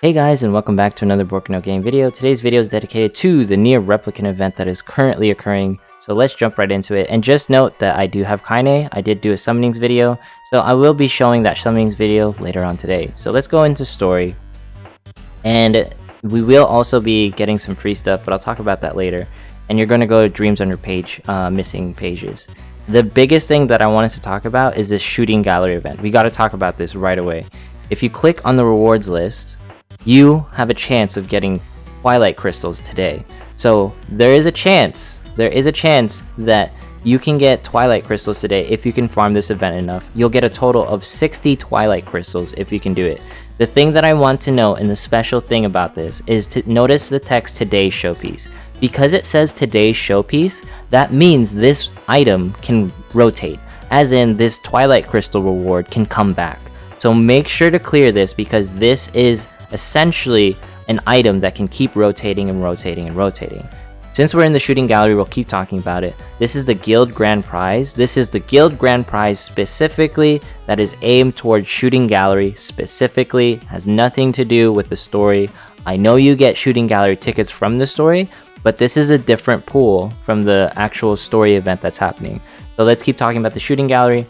Hey guys, and welcome back to another Broken Out Game video. Today's video is dedicated to the near replicant event that is currently occurring. So let's jump right into it. And just note that I do have Kaine. I did do a summonings video, so I will be showing that summonings video later on today. So let's go into story. And we will also be getting some free stuff, but I'll talk about that later. And you're going to go to Dreams Under Page, missing pages. The biggest thing that I wanted to talk about is this shooting gallery event. We got to talk about this right away. If you click on the rewards list, you have a chance of getting Twilight Crystals today. So there is a chance that you can get Twilight Crystals today if you can farm this event enough. You'll get a total of 60 Twilight Crystals if you can do it. The thing that I want to note, and the special thing about this, is to notice the text Today's Showpiece. Because it says Today's Showpiece, that means this item can rotate, as in this Twilight Crystal reward can come back. So make sure to clear this, because this is essentially an item that can keep rotating and rotating and rotating. Since we're in the shooting gallery, we'll keep talking about it. This is the Guild Grand Prize. This is the Guild Grand Prize specifically that is aimed towards shooting gallery specifically. Has nothing to do with the story. I know you get shooting gallery tickets from the story, but this is a different pool from the actual story event that's happening. So let's keep talking about the shooting gallery.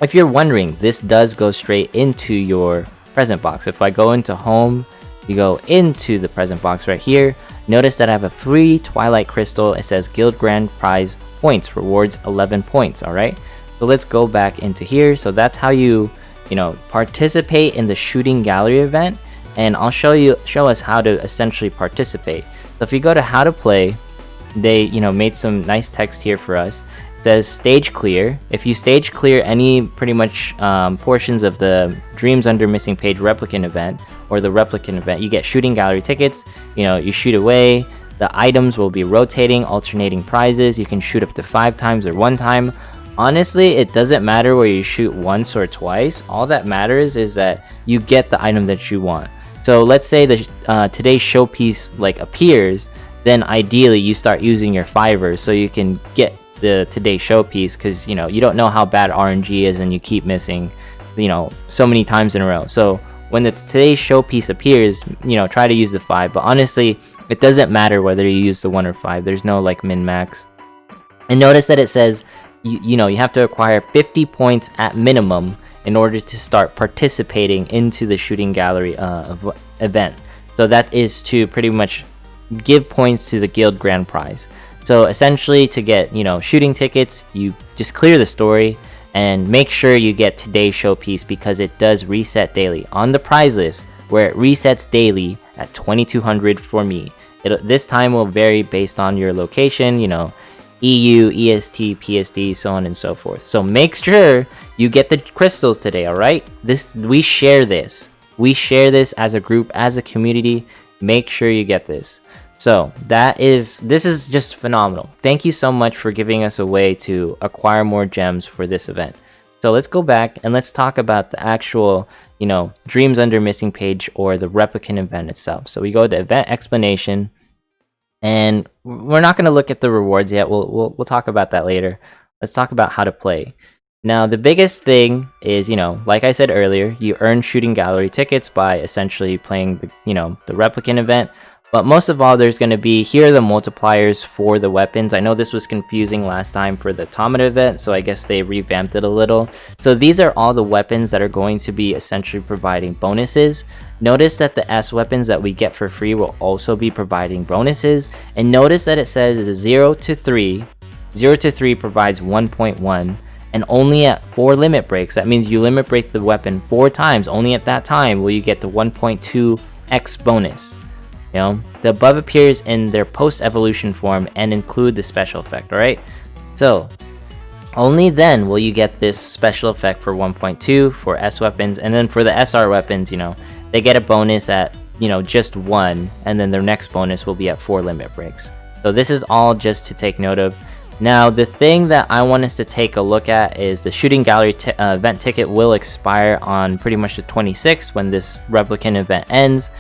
If you're wondering, this does go straight into your present box. If I go into home, you go into the present box right here. Notice that I have a free Twilight Crystal. It says Guild Grand Prize points, rewards 11 points. All right, so let's go back into here. So that's how you participate in the shooting gallery event, and I'll show us how to essentially participate. So if you go to how to play, they made some nice text here for us. Says stage clear. If you stage clear any pretty much portions of the Dreams Under Missing Page replicant event or the replicant event, you get shooting gallery tickets. You shoot away, the items will be rotating, alternating prizes. You can shoot up to 5 times or 1 time. Honestly, it doesn't matter where you shoot once or twice. All that matters is that you get the item that you want. So let's say the today's showpiece appears, then ideally you start using your fivers so you can get the today's showpiece, because you don't know how bad RNG is and you keep missing so many times in a row. So when the today's showpiece appears, try to use the 5, but honestly it doesn't matter whether you use the 1 or 5. There's no min max. And notice that it says you have to acquire 50 points at minimum in order to start participating into the shooting gallery event. So that is to pretty much give points to the Guild Grand Prize. So essentially, to get shooting tickets, you just clear the story and make sure you get today's showpiece, because it does reset daily on the prize list, where it resets daily at 2200 for me. This time will vary based on your location, EU, EST, PSD, so on and so forth. So make sure you get the crystals today. All right, we share this as a group, as a community. Make sure you get this. So this is just phenomenal. Thank you so much for giving us a way to acquire more gems for this event. So let's go back and let's talk about the actual, Dreams Under Missing Page or the replicant event itself. So we go to event explanation, and we're not going to look at the rewards yet. We'll talk about that later. Let's talk about how to play. Now, the biggest thing is, like I said earlier, you earn shooting gallery tickets by essentially playing the replicant event. But most of all, there's going to be, here are the multipliers for the weapons. I know this was confusing last time for the Automata event, so I guess they revamped it a little. So these are all the weapons that are going to be essentially providing bonuses. Notice that the S weapons that we get for free will also be providing bonuses. And notice that it says 0 to 3. 0 to 3 provides 1.1. And only at 4 limit breaks, that means you limit break the weapon 4 times. Only at that time will you get the 1.2x bonus. The above appears in their post-evolution form and include the special effect, alright? So, only then will you get this special effect for 1.2 for S weapons, and then for the SR weapons, they get a bonus at, just 1, and then their next bonus will be at 4 limit breaks. So this is all just to take note of. Now, the thing that I want us to take a look at is the shooting gallery event ticket will expire on pretty much the 26th when this replicant event ends.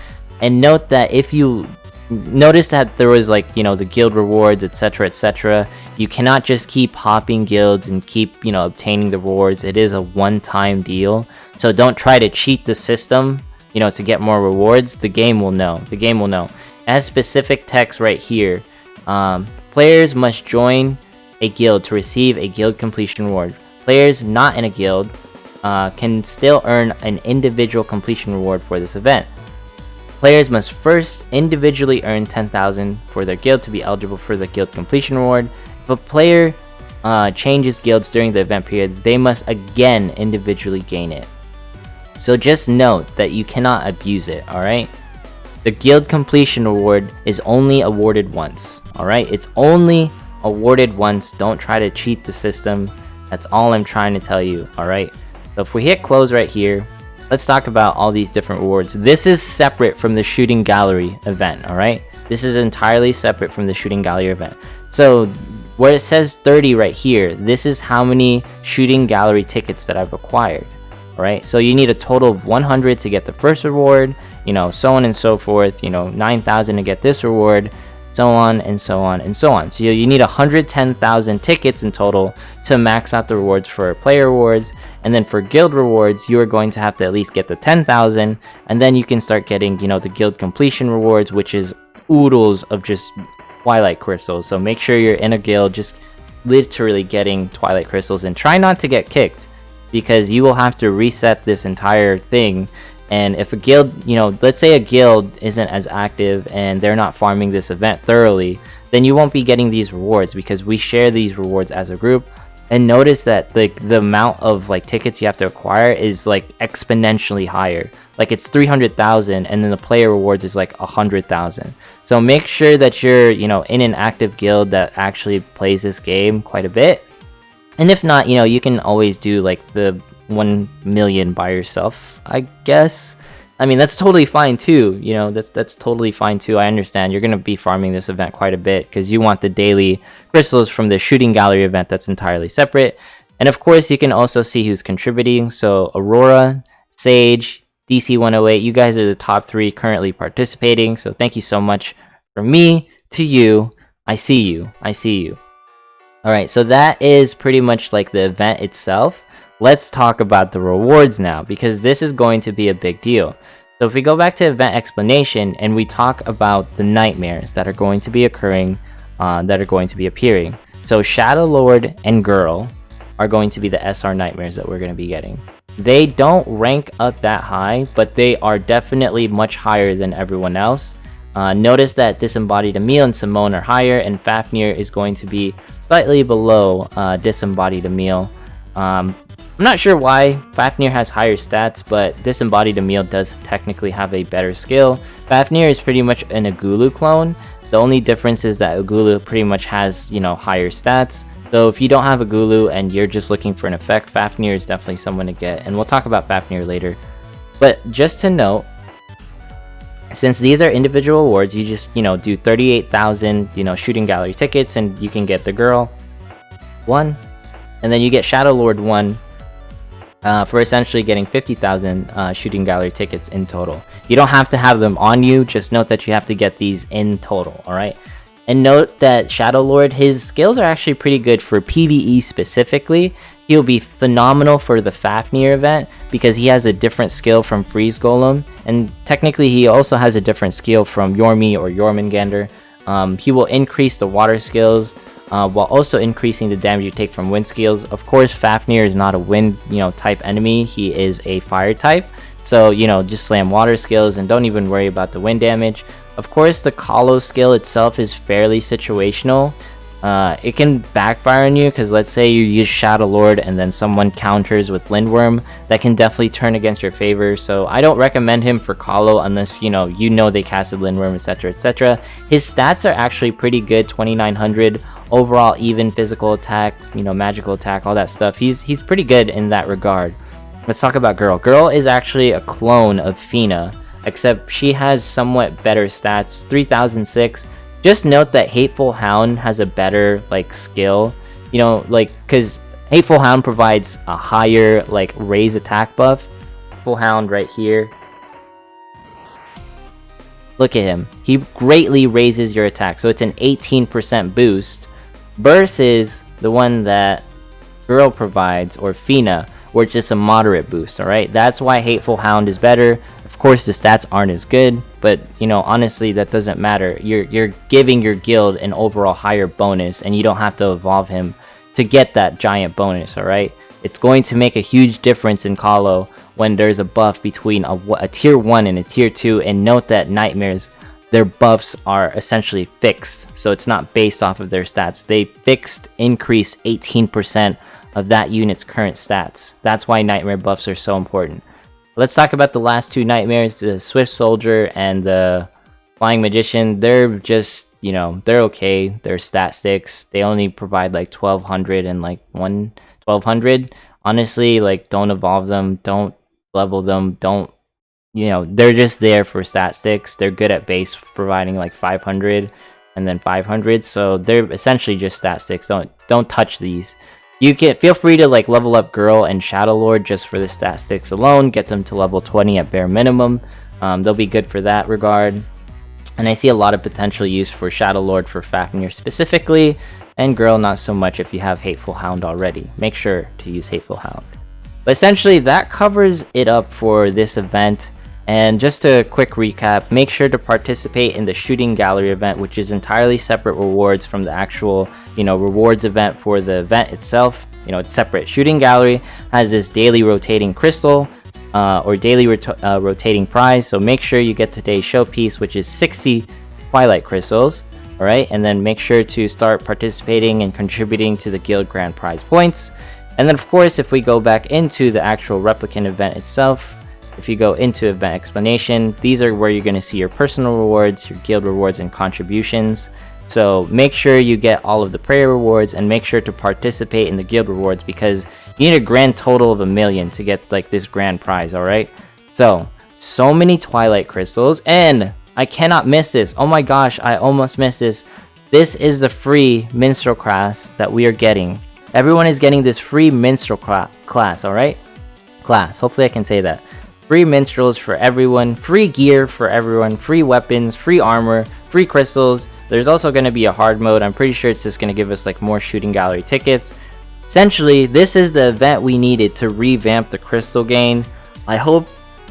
And note that if you notice that there was the guild rewards, etc., you cannot just keep hopping guilds and keep obtaining the rewards. It is a one-time deal, so don't try to cheat the system you know, to get more rewards, the game will know. The game will know. It has specific text right here. Players must join a guild to receive a guild completion reward. Players not in a guild can still earn an individual completion reward for this event. Players must first individually earn 10,000 for their guild to be eligible for the guild completion reward. If a player changes guilds during the event period, they must again individually gain it. So just note that you cannot abuse it, alright? The guild completion reward is only awarded once, alright? It's only awarded once. Don't try to cheat the system. That's all I'm trying to tell you, alright? So if we hit close right here, let's talk about all these different rewards. This is separate from the shooting gallery event, alright? This is entirely separate from the shooting gallery event. So where it says 30 right here, this is how many shooting gallery tickets that I've acquired, alright? So you need a total of 100 to get the first reward, you know, so on and so forth, you know, 9,000 to get this reward, so on and so on and so on. So you need 110,000 tickets in total to max out the rewards for player rewards. And then for guild rewards, you are going to have to at least get the 10,000, and then you can start getting, you know, the guild completion rewards, which is oodles of just twilight crystals. So make sure you're in a guild just literally getting twilight crystals, and try not to get kicked, because you will have to reset this entire thing. And if a guild, you know, let's say a guild isn't as active and they're not farming this event thoroughly, then you won't be getting these rewards, because we share these rewards as a group. And notice that the amount of like tickets you have to acquire is like exponentially higher. Like it's 300,000, and then the player rewards is like 100,000. So make sure that you're, you know, in an active guild that actually plays this game quite a bit. And if not, you know, you can always do like the 1 million by yourself, I guess. I mean, that's totally fine too, you know, that's totally fine too. I understand you're going to be farming this event quite a bit because you want the daily crystals from the shooting gallery event. That's entirely separate. And of course, you can also see who's contributing. So Aurora, Sage, DC108, you guys are the top 3 currently participating. So thank you so much. From me to you, I see you. I see you. All right, so that is pretty much like the event itself. Let's talk about the rewards now, because this is going to be a big deal. So if we go back to event explanation and we talk about the nightmares that are going to be occurring, that are going to be appearing. So Shadow Lord and Girl are going to be the SR nightmares that we're going to be getting. They don't rank up that high, but they are definitely much higher than everyone else. Notice that Disembodied Emil and Simone are higher, and Fafnir is going to be slightly below Disembodied Emil. I'm not sure why Fafnir has higher stats, but Disembodied Emil does technically have a better skill. Fafnir is pretty much an Agulu clone. The only difference is that Agulu pretty much has, you know, higher stats. So if you don't have Agulu and you're just looking for an effect, Fafnir is definitely someone to get, and we'll talk about Fafnir later. But just to note, since these are individual awards, you just, you know, do 38,000, you know, shooting gallery tickets, and you can get the Girl 1, and then you get Shadow Lord 1, for essentially getting 50,000 shooting gallery tickets in total. You don't have to have them on you, just note that you have to get these in total, alright? And note that Shadow Lord, his skills are actually pretty good for PvE specifically. He'll be phenomenal for the Fafnir event because he has a different skill from Freeze Golem, and technically he also has a different skill from Yormi or Jormungandr. He will increase the water skills, while also increasing the damage you take from wind skills. Of course, Fafnir is not a wind, you know, type enemy. He is a fire type. So, you know, just slam water skills and don't even worry about the wind damage. Of course, the Kalo skill itself is fairly situational. It can backfire on you, because let's say you use Shadow Lord and then someone counters with Lindworm. That can definitely turn against your favor. So I don't recommend him for Kalo unless, you know they casted Lindworm, etc, etc. His stats are actually pretty good, 2900 overall, even physical attack, you know, magical attack, all that stuff. He's pretty good in that regard. Let's talk about Girl. Girl is actually a clone of Fina, except she has somewhat better stats, 3006. Just note that Hateful Hound has a better, like, skill, you know, like, because Hateful Hound provides a higher, like, raise attack buff. Hateful Hound right here. Look at him. He greatly raises your attack, so it's an 18% boost, versus the one that Girl provides, or Fina, where it's just a moderate boost, alright? That's why Hateful Hound is better. Of course, the stats aren't as good, but you know, honestly, that doesn't matter. You're giving your guild an overall higher bonus, and you don't have to evolve him to get that giant bonus, alright? It's going to make a huge difference in Calo when there's a buff between a tier 1 and a tier 2, and note that Nightmares, their buffs are essentially fixed, so it's not based off of their stats. They fixed increase 18% of that unit's current stats. That's why Nightmare buffs are so important. Let's talk about the last two Nightmares, the Swift Soldier and the Flying Magician. They're just, you know, they're okay. They're stat sticks. They only provide like 1200 and like 1200. Honestly, like, don't evolve them, don't level them, don't, you know, they're just there for stat sticks. They're good at base, providing like 500 and then 500, so they're essentially just stat sticks. Don't touch these. You can feel free to like level up Girl and Shadow Lord just for the stat sticks alone. Get them to level 20 at bare minimum. They'll be good for that regard. And I see a lot of potential use for Shadow Lord for Fafnir specifically, and Girl not so much if you have Hateful Hound already. Make sure to use Hateful Hound. But essentially, that covers it up for this event. And just a quick recap, make sure to participate in the Shooting Gallery event, which is entirely separate rewards from the actual, you know, rewards event for the event itself. You know, it's separate. Shooting Gallery has this daily rotating crystal or daily rotating prize, so make sure you get today's showpiece, which is 60 Twilight Crystals. Alright, and then make sure to start participating and contributing to the guild grand prize points. And then of course, if we go back into the actual Replicant event itself, if you go into event explanation, these are where you're going to see your personal rewards, your guild rewards, and contributions. So make sure you get all of the prayer rewards, and make sure to participate in the guild rewards, because you need a grand total of 1 million to get like this grand prize. Alright, so many Twilight Crystals, and I cannot miss this. Oh my gosh, I almost missed this. This is the free Minstrel class that we are getting. Everyone is getting this free Minstrel class, alright? Hopefully I can say that. Free Minstrels for everyone, free gear for everyone, free weapons, free armor, free crystals. There's also going to be a hard mode. I'm pretty sure it's just going to give us like more Shooting Gallery tickets. Essentially, this is the event we needed to revamp the crystal gain. I hope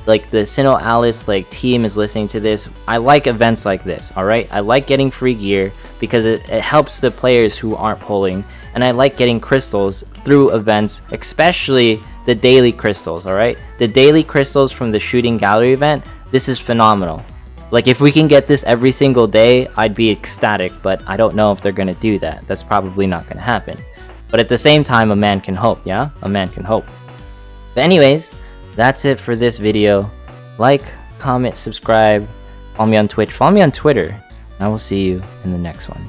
like the SINoALICE like team is listening to this. I like events like this, alright? I like getting free gear because it helps the players who aren't pulling, and I like getting crystals through events, especially the daily crystals, alright? The daily crystals from the Shooting Gallery event, this is phenomenal. Like, if we can get this every single day, I'd be ecstatic, but I don't know if they're gonna do that. That's probably not gonna happen. But at the same time, a man can hope, yeah? A man can hope. But anyways, that's it for this video. Like, comment, subscribe, follow me on Twitch, follow me on Twitter, and I will see you in the next one.